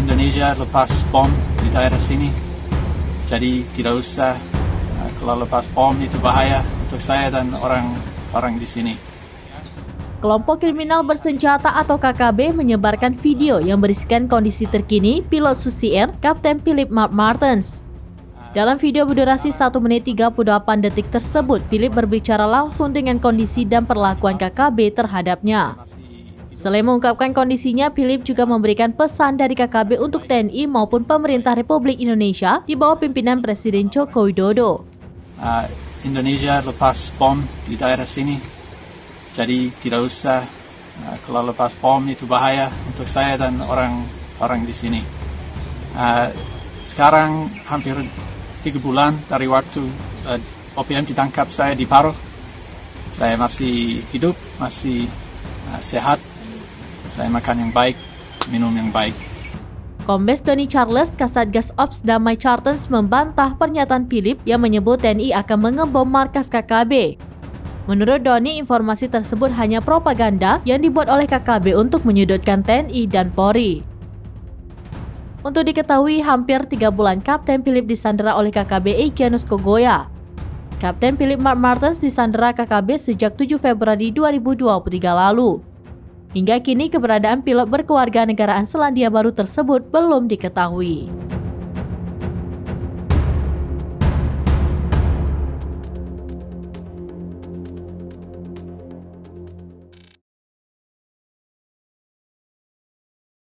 Indonesia lepas bom di daerah sini, jadi tidak usah kalau lepas bom itu bahaya untuk saya dan orang di sini. Kelompok kriminal bersenjata atau KKB menyebarkan video yang berisikan kondisi terkini pilot Susi Air, Kapten Philip Martens. Dalam video berdurasi 1 menit 38 detik tersebut, Philip berbicara langsung dengan kondisi dan perlakuan KKB terhadapnya. Selain mengungkapkan kondisinya, Philip juga memberikan pesan dari KKB untuk TNI maupun pemerintah Republik Indonesia di bawah pimpinan Presiden Joko Widodo. Indonesia lepas bom di daerah sini, jadi tidak usah kalau lepas bom itu bahaya untuk saya dan orang di sini. Sekarang hampir 3 bulan dari waktu OPM ditangkap saya di Paro. Saya masih hidup, masih sehat. Saya makan yang baik, minum yang baik. Kombes Doni Charles, Kasatgas Ops Damai Chartens membantah pernyataan Philip yang menyebut TNI akan mengebom markas KKB. Menurut Doni, informasi tersebut hanya propaganda yang dibuat oleh KKB untuk menyudutkan TNI dan Polri. Untuk diketahui, hampir 3 bulan Kapten Philip disandera oleh KKB Egyanus Kogoya. Kapten Philip Martens disandera KKB sejak 7 Februari 2023 lalu. Hingga kini keberadaan pilot berkewarganegaraan Selandia Baru tersebut belum diketahui.